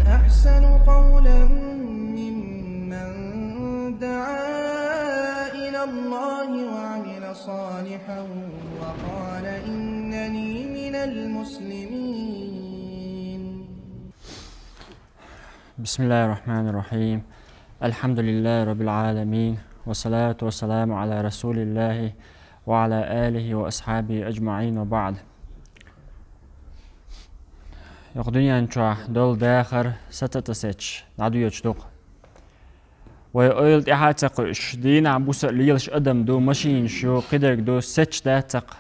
أحسن قولا ممن دعا إلى الله وعمل صالحا وقال إنني من المسلمين. بسم الله الرحمن الرحيم. الحمد لله رب العالمين، والصلاة والسلام على رسول الله وعلى آله وأصحابه أجمعين، وبعد. يقدني أن دول داخر ستتسج نعدو يجدوق ويقول إحاتق دين عبوس ليلش أدم دو ماشين شو قدرك دو سج داتق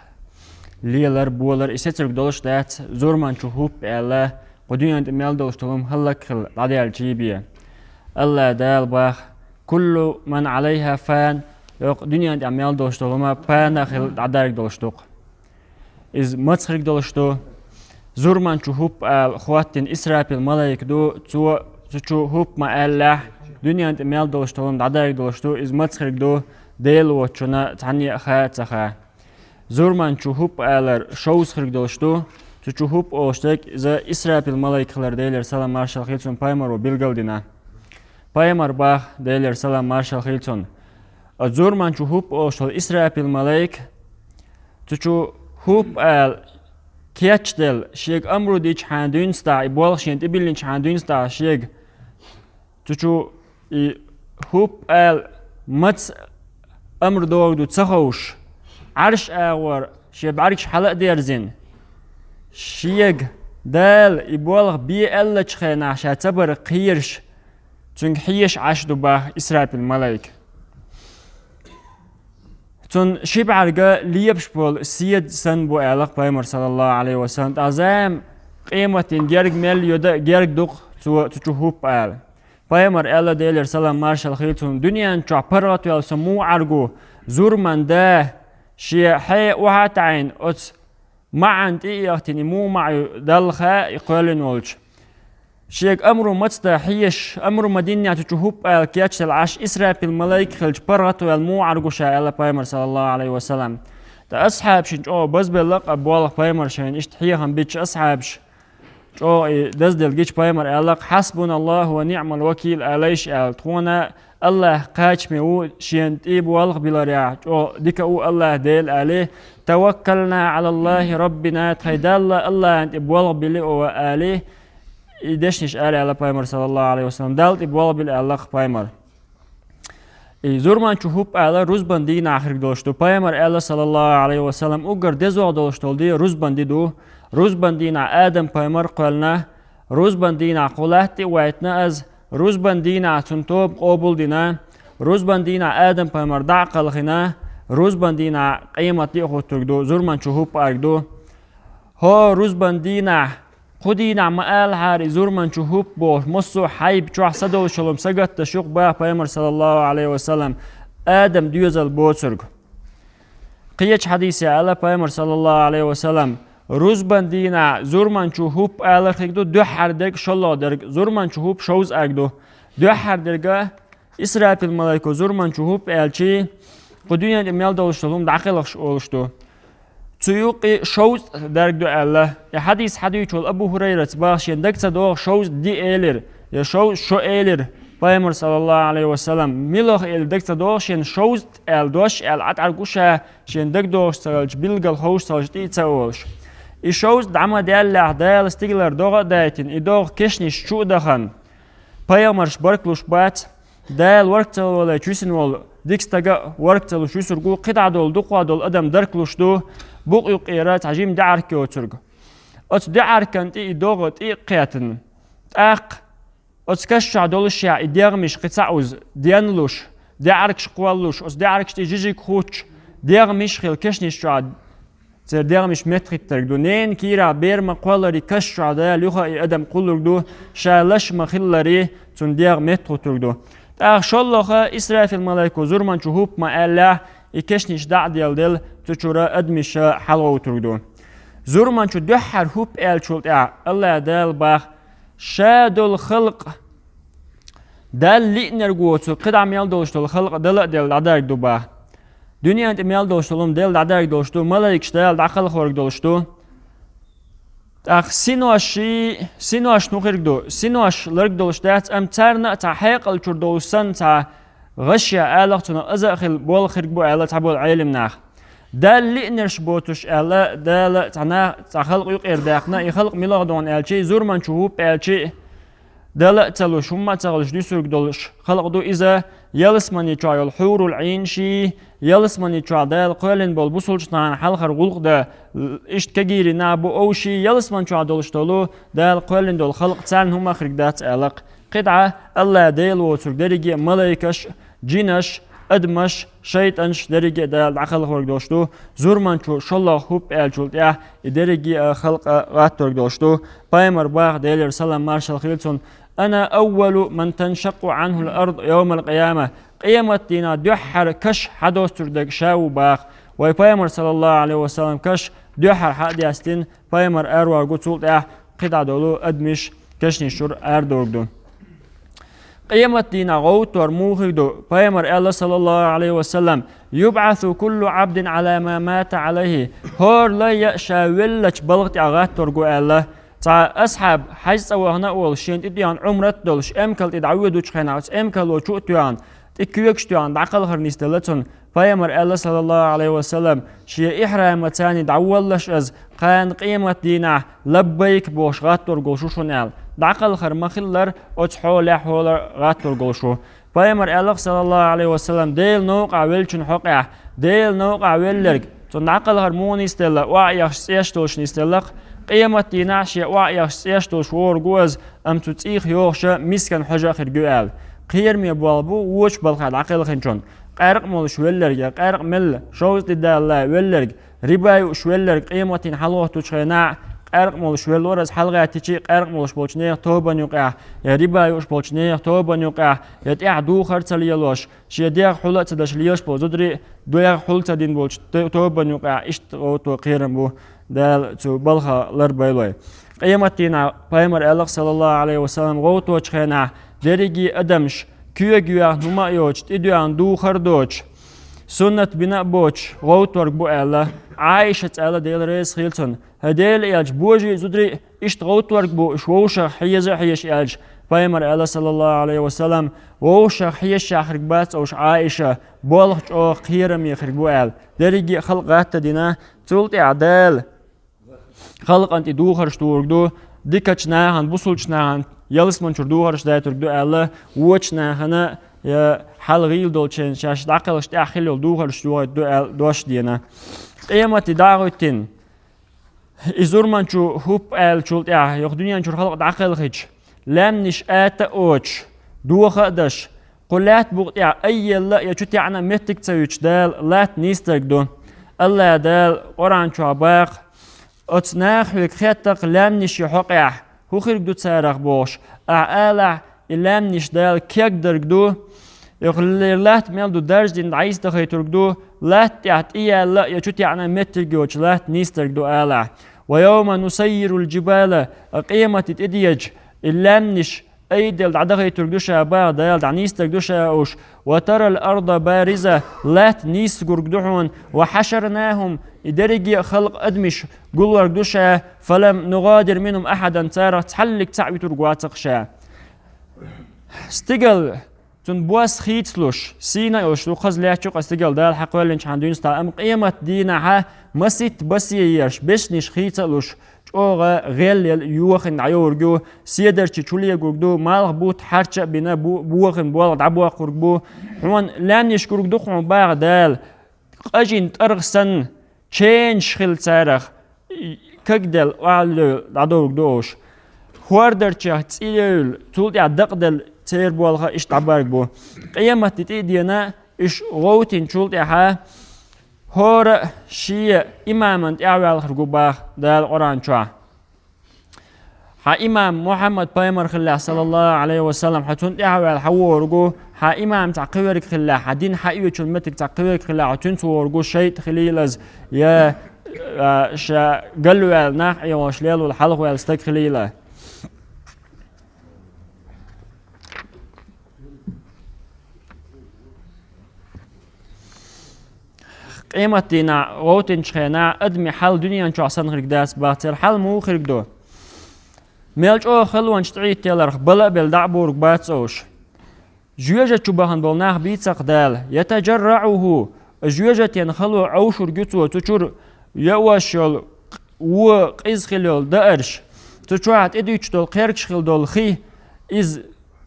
ليلر بولر إسترك دولش دات زورمان شو هوب إلا قدني أن ميل دولش تلوم هلك خل عدي الجيبية الله دال باخ كل من عليها فان يقدني أن ميل دولش تلوم فان خل عدارك دولش دوق إز متخرج دولش دو زورمان شو هوب خواتين إسرائيل ملاك دو شو هوب ما الله دنيا أنت ميل دولش تلوم عدارك دولش دو إز متخرج دو ديل وشنا تعني خا زورمان شو هوب ألر شوز خرج دولش دو شو هوب أوشتك إذا إسرائيل ملاك خلر ديلر سلام مارشال خيلتون بايمر وبيلغل دينا بايمر باخ ديلر سلام مارشال خيلتون زورمان شو هوب أوشتل إسرائيل ملاك شو هوب كياتش دل شيك أمرو ديش حاندون ستا يبولغ شين تبيلين حاندون ستا شيك شو هوب متس أمر دوغ دو تسخوش عرش آور شي بعركش حلق ديرزين شيك دال يبولغ بي ألا تشخينا عشا تبر قيرش تنك حيش عشدو باه إسرائيل الملايك تون شيب عرقا ليبش بول سيد سن بو أعلق بايمر صلى الله عليه وسلم تعزام قيمة جيرك ميل يودا جيرك دوق تشوهوب آل بايمر ألا ديلر سلام مارشال خيلتون دنيا انشع برغتو يلسمو عرقو زور من ده شي حي وحات عين أتس معن تيغتني مو معي دلخا يقولن ولش شيك أمرو متستا حيش أمرو مدينة تشوهوب كياتش العش إسرائيل الملايك خلج برغتو يلمو عرقو شا ألا بايمر صلى الله عليه وسلم تا أصحاب شنج بس بلق بوالق بايمر شين اشتحيهم بيتش أصحابش دزدل جيش بايمر ألق حسبنا الله ونعم الوكيل أليش تخونا الله قاش ميو شين تيب والق بلاريا ديك الله ديل عليه توكلنا على الله ربنا تخيدال الله انت بوالق بلي وآليه يدشنش آلي على بايمر صلى الله عليه وسلم دالت بوالق بلي ألق بايمر زورمان شوهوب آلا روزبان دين آخر دولشتو بايمر آلا صلى الله عليه وسلم اوگر دزوع دولشتو دي روزبان ديدو روزبان دين آدم بايمر قولنا روزبان دين قولاتي وعيتنا از روزبان دين تنتوب قوبل دينا روزبان دين آدم بايمر دع قلخنا روزبان دين قيمة دي تركدو زورمان شوهوب آركدو هو روزبان دين خدينا مقال هاري زورمان شوهوب بوش مصو حيب شوح صدو شلوم سقط تشوق باه بايمر صلى الله عليه وسلم آدم ديوزل بوترق قيش حديثي على بايمر صلى الله عليه وسلم روزبان دينا زورمان شوهوب آلر خيكدو دو حردك شالله درق زورمان شوهوب شوز اگدو دو حردرقا إسرائيل الملايكو زورمان شوهوب آلچي قدويا اميال دولشتلوم دعقلقش اولشتو تيوقي شوز درق دو الله يا حديث حديث أبو هريرة باش يندك تدوغ شوز دي إيلر يا شوز شو إيلر بايمر صلى الله عليه وسلم ميلوخ إل دك تدوغ شين شوز إل دوش إل عتعرقوشا شين دك دوغ سرالج بيلغل هوش سرالج دي تاولش إي شوز دعما ديال لعدال استيغلر دوغ دايتين إي دوغ كشنش شو دخن بايمرش بركلوش بات دال وركتل ولا چوسين وال ديكستاغا وركتل شوسرقو قطع دول دوقوا دول أدم دركلوش دو بوق يقيرات عجيم دعرك وترق أت دعرك أنت إدوغت إقياتن أق أت كشع دولشيا إديرمش قطعوز ديانلوش دعرك شقوالوش أت دعرك تيجي خوش ديرمش خيل كشنيش شعد تر ديرمش متر ترق دو نين كيرا بير مقوالري كشع دا لوخا أدم قولك دو شالش مخلري تون دير متر ترق دو أخ شالله إسرائيل الملايكو زورمان شهوب ما الله إكشنيش دع ديال تشورا أدمش حلو تردو زورمان شو دحر هوب شولت الله دال باخ شادو الخلق دال لي نرجوتو قدع ميال دوشتو الخلق دل عدارك دو باخ دنيا انت ميال دوشتو دل عدارك دوشتو ملايك دل دخل خورك دوشتو تاخ سينوش نخرجدو سينوش لرجدولش دات تارنا تا حيقل تردوسن تا غشيا آلق تنا أزاخل بول خرج بو آلق تبول علم ناخ دال اللي نرش بوتش آلق دال تنا تخلق يقير داخنا يخلق ملاغ دون آلشي زور من شهوب آلشي دال تلوش هم تغلش دي سرق دولش خلق دو إذا يلسمني تشاي الحور العين شي يلسمني تشا دال قولن بول بوصلش نان حلخر غلق دا إشت كجيري نابو أو شي يلسمن تشا دولش دولو دال قولن دول خلق تان هم خرج دات آلق قطعة الله ديل وترك درجة ملايكش جينش أدمش شيطانش درجة دال عقل خرج دوشتو زورمان شو شالله خوب آلشولت درجة خلق غاترك دوشتو بايمر باغ ديلر سلام مارشال خيلتون أنا أول من تنشق عنه الأرض يوم القيامة قيامة دينا دحر كش حدوث تردك شاو باغ بايمر صلى الله عليه وسلم كش دحر حد يستين بايمر أروى قتول قطع دولو أدمش كشني شور أردوردون قيامة دينا غوتور موخدو بايمر الله صلى الله عليه وسلم يبعث كل عبد على ما مات عليه هور لا يأشا ولش بلغت أغاتور قو الله تا أصحاب حيث وهنا أول شين تديان عمرت دولش أمكال تدعودو تشخينات أمكال وشو تيان تكويكش تيان دعقل خرنيس دلتون بايمر الله صلى الله عليه وسلم شي إحرامتاني دعولش أز قان قيمة دينا لبيك بوش غاتور قو شوشونال دعقل خر مخلر أتحول حول غاتور قوشو بايمر الله صلى الله عليه وسلم ديل نوقع ويلشن حقع ديل نوقع ويلرق تون دعقل خر مون يستلا وعيش سيشتوش نستلق قيمة دينا شي وعيش سيشتوش ورقوز أم تتيخ يوخش مسكن حجا خر قوال قير مي بوالبو ووش بالخاد عقل خنشون قارق مولش ويلرق قارق مل شوز دي الله ويلرق رباي شويلرق قيمة دين حلوه تشخينا قارق مولش ويلورز حلقة تيجي قارق مولش بولشنيه توبان يقع يا ربا يوش بولشنيه توبان يقع يتقع دو خرطة ليلوش شي ديغ حلقة تدش ليوش بوزدري دوغ حلقة دين بولش توبان يقع اشت غوتو قيرن بو دال تو بلخا لربايلوي قيمتنا بايمر الله صلى الله عليه وسلم غوتو تشخينا دريجي أدمش كيو جيوه نما يوش تدوان دو خردوش سنة بناء بوش غوتورك بو الله عايشة الله ديل ريس خيلتون هديل إلج بوجي زدري إشت غوتورك بو شووشة حيزة حيش إلج بايمر الله صلى الله عليه وسلم ووشة حيش خرق بات أوش عايشة بولخ أو خيرم يخرق بو ال دريجي خلقات دينا تولت إعدال خلق أنت دو خرش دورك دو ديكتش ناهن بوصلش ناهن يلس من شردو خرش دايتورك دو الله ووش ناهن يا حال غيل دولشين شاش داخلش داخل دوغر شو دوش دينا قيمة داغوتين إزور من شو هوب آل شولت يخدوني شو خلق داخل خيج لم نش آت أوش دوخ دش قلات بقت أي لا يشوت عنا متك تسويش دال لا نيستك دون الله دال قرآن شو باق أتناخ لكخيتك لم نش يحقع هو خير دو تسارخ بوش أعلى لم نش دال كيك درجدو يقول لات ميلدو درج دين عايز تخيترجدو لات يعطيه لا يشوت يعني مترجوش لات نيسترجدو آلع ويوم نسير الجبال قيمة تديج اللامنش أيدل عدغي ترجدوشا بعد دال عنيس ترجدوشا أوش وترى الأرض بارزة لات نيس جرجدوحون وحشرناهم درجي خلق أدمش قول رجدوشا فلم نغادر منهم أحدا تارة تحلق تعبي ترجواتك شا استقل تون بواس خيتلوش سينا يوش لو خز لياتشوق استقل دال حقوال لنش عندون ستا أم قيمة دينا ها مسيت بسي يرش بشنش خيتلوش اوغا غيل يوخن عيورجو سيدر تشوليه جوجدو مالغ بوت حرچ بنا بوخن بوغ دعبوا قربو حوان لان يشكرك دخون باغ دال قاجين ترغسن تشينج خيل تارخ كجدل وعلو دعدوك دوش خوردر تشاه تسيل تولد يعدقدل تير بوالغا اش تعبارك بو قيمة تتيدينا اش غوتين تشولد يحا هور شيء إمام تعوال خرجوا باخ دال قرآن شوا ها إمام محمد بايمر خلا صلى الله عليه وسلم حتون تعوال حورجوا ها إمام تعقيرك خلا حدين حقيقة المتك تعقيرك خلا حتون صورجوا شيء خليلز يا شا قالوا الناح يا وشليل والحلق والستك خليله قيمة دينا غوتين شخينا أدمي حال دنيا نشو عصان خرق داس باتر حال مو خرق دو ميلش أو خلوان شتعيد تيلرخ بلا بالدعبورك باتسوش جوجة شبهن بالناخ بيتسق دال يتجرعه جوجة ينخلو عوشر جتو تشور يواشل وقيز خلال دارش تشوعت إديش دول قيركش خل دول خي إز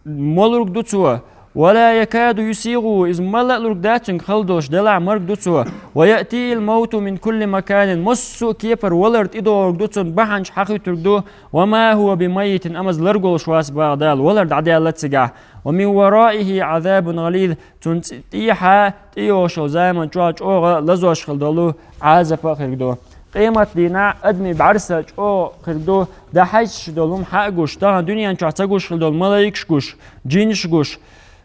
مولرك دوتسوا ولا يكاد يسيغوا إذ ملأ داتن خلدوش دلع مرك دوتسوا ويأتي الموت من كل مكان مسو كيبر ولرد إدو دوتسن بحنش حقي تردو وما هو بميت أمز لرقل شواس باغدال ولرد عدالة سجاه ومن ورائه عذاب غليظ تنتيحا تيوشو زيمن جواج أوغا لزوش خلدولو عازفا خلدو قيمة دينا أدمي بعرسة أو خلدو ده حيش دولهم حقوش ده دنيا نشعتقوش خلدول ملايكشقوش جينشقوش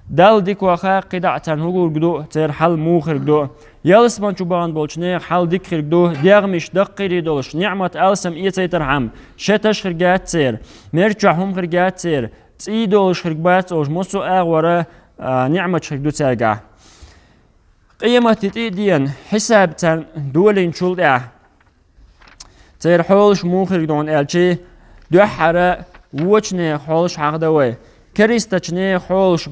دال ديك واخا قدع تنهوغو قدو تير حل مو خلدو يالس من شبان بولشنير حل ديك خلدو ديغمش دقيري دولش نعمة ألسم إيتي ترحم شتش خرقات تير مرجعهم خرقات تير تي دولش خرقبات أوش مصو أغورا نعمة خلدو تيرقع قيمة تيدين حساب تن دولين شلدع تير حولش مو خرقدون ألشي دوحرة وچنه حولش حقدوي كريستچنه حولش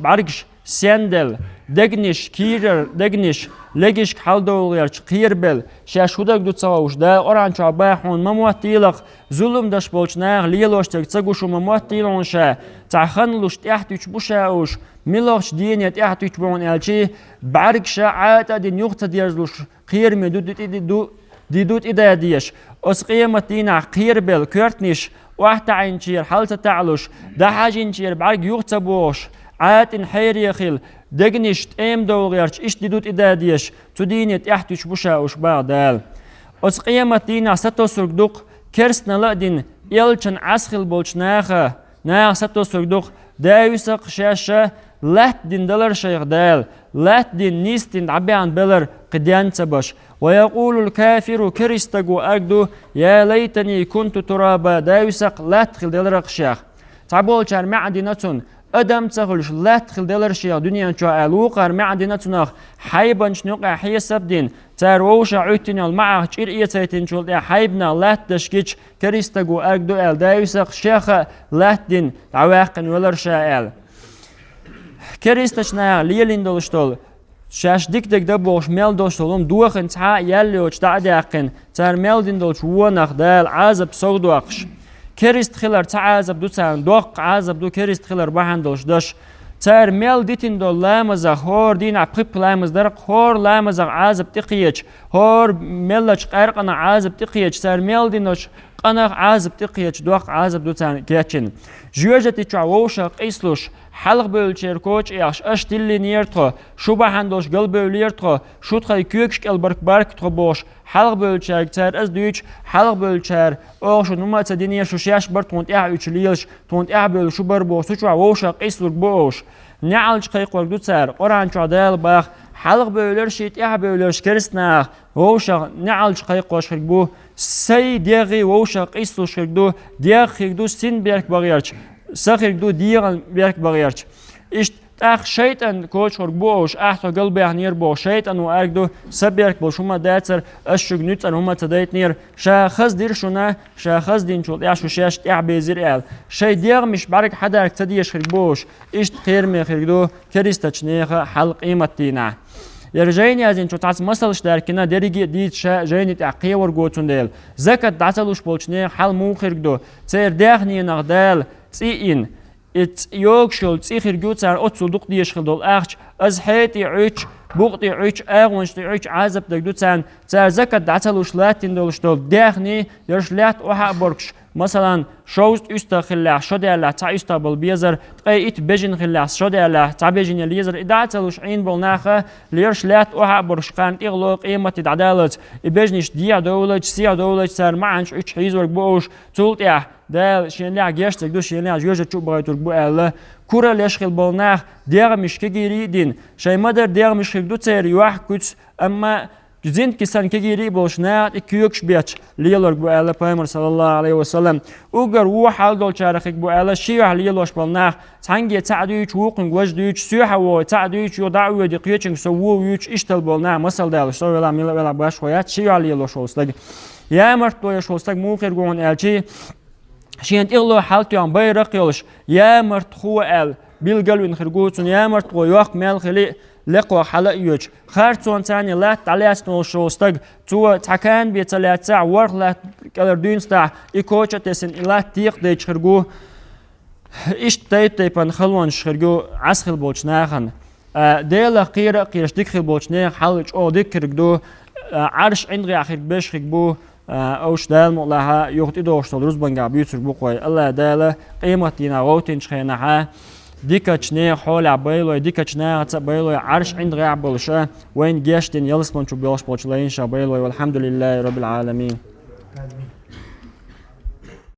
برگش سندل دگنش كيرر دگنش لگش حالدوليرچ قيربل شاشودك دو تساوش دا اورانچ باحون مموتيلق ظلم داش بولچنه ليلوشتك تسگوشو مموتيلونشا تاخنلوش تحتوش بوشاوش ميلوش دينيت تحتوش بون الچي برگش عاده دين يوقت ديرزلوش قير مدود ديدوت إداديش أس قيمة دينا قيربل كورتنيش واحد عينشير حالة تعلوش ده حاجينشير بعرق يغتبوش عات حيري خيل دقنيش تأم دولغيرش إش ديدوت إداديش تدينيت احتوش بوشاوش باغدال أس قيمة دينا ستو سرقدوق كرسنا لأدين يلچن عسخل بولچناخا ناخ ستو سرقدوق داويسق شاشة لات دين دلر شيخ دال لات دين نيستين عبيان بلر قديان تبش ويقول الكافر كريستقو أقدو يا ليتني كنت ترابا داوسق لا تخل دلر شيخ تعبول شار معدنة أدم تخلش لا تخل دلر شيخ دنيا شو ألوقر معدنة حيبا شنوقع حي سبدين تاروش عيتين المعه شير إيتايتين شول حيبنا لا تشكيش كريستقو أقدو ال داوسق شيخ لا دين عواقن ولر شاء كريستشنا ليلين دولشتول شاش ديك دبوش ميل دوشتولم دوخن تا يليوش دعداقن تار ميلدين دولش ونخ دال عازب سودوقش كريست خلر تا عازب دو تان دوق عازب دو كريست خلر بحن دولش داش تار ميل ديتين دول لامزا هور دين عقب لامز درق هور لامزا عازب تقيج هور ميلش قرقنا عازب تقيج تار ميل دينوش قناق عازب تقيج دوق عازب دو تان كيتشن جوجتي تعووش قيسلوش حلق بölçer koç yaş aştilli niyertro şubahandoş gel böliertro şutray kökş elbark bark troboş حلق bölçer ter az düç حلق bölçer o şu numarsa diniye şu yaş bar tont ya üçliyş tont ya böl şu bar boş şu awoşa qeslur boş نعل قيقور دوتسر قران چادل باخ حلق بölür şit ya bölür kerisna oşa نعل قيقور şirbu سي ديغي ووشا قيسلو شردو ديغ خيردو سين بيرك باغيرچ سخيردو ديغن بيرك باغيرچ إشت أخ شيطان كوش بوش أحتو قلبي نير بو شيطان وأركدو سبيرك بوش هما داتر أشوك نوتر هما تدايت نير شاخص دير شونا شاخص دين شول يعشو شاش تيع بيزير إل شي ديغ مش بارك حدارك تديش خيربوش إشت خيرمي خيردو كريستاچ نيخا حلق قيمة دينا يرجعيني از این چو تعس مسلش در کنه دریگی دید جاینی تعقیه ورگوتون دیل زکات دعتلوش بولچنه حل مو خرگدو تیر داخنی نغدال تین ات يوكشل تيخير جوتسار أتصدق ديش خلدول أخش از حيتي عيش بوقتي عيش أغونش عيش عازب دقدوتسان تار زكاة دعتلوش لاتين دولش دول داخني يرش لات وحق بركش مثلا شوست استا خلاع شده الله تا استا بل بيزر تقيت بجن خلاع شده الله تا بجن اليزر دعتلوش عين بولناخه ليرش لات وحق بركش قان إغلو قيمة عدالة بجنش ديا دولج سيا دولج سار معنش عيش حيزور بوش تولت يا دال شينلا جيشتك دو شينلا جوجة تشوب بايتور بو الله كورا ليشخل بولناخ ديغ مش كجيري دين شي مدر ديغ مش خل دو تير يوح كوتس أما زين كسان كجيري بولشناات إكيوكش بيتش ليلور بو الله بايمر صلى الله عليه وسلم أوغر وحال دول شارخك بو الله شيوح ليلوش بولناخ تانجي تعدويش ووقن وجدويش سيوحا و تعدويش يودعوي دقيقين سوو ويوش اشتل بولناخ مسل دالش طول ولا ميلا ولا باش خويات شيوح ليلوش ولستك يا مرتو يشولستك موخر قون الشي شين إغلو حالتو عن بيرق يولش يا مرت خو ال بالقلب إن خرجوتون يا مرت وياق مال خلي لقوا حلق يوج خارتون ثاني لا تعليس نو شوستق تو تكان بيتلات ساعة ورق لا كالردين ساعة إيكوتش تسن إلا تيق ديش خرجو إيش تيبان خلون خرجو عسخل بولش ناخن ديلا قيرش ديك خل بولش ناخ حلج أو ديك خرجو عرش عندي آخر بيش خرجو أوش دال مولها يوقت إدوش تدرس بنجا بيوتر بقوي الله دال قيمتنا غوتين شخينها ديكاتشني حول عبيلو ديكاتشنا عبيلو عرش عندي عبلشة وين جيشتين يلسمون شو بيلش بولش لين شابيلو والحمد لله رب العالمين.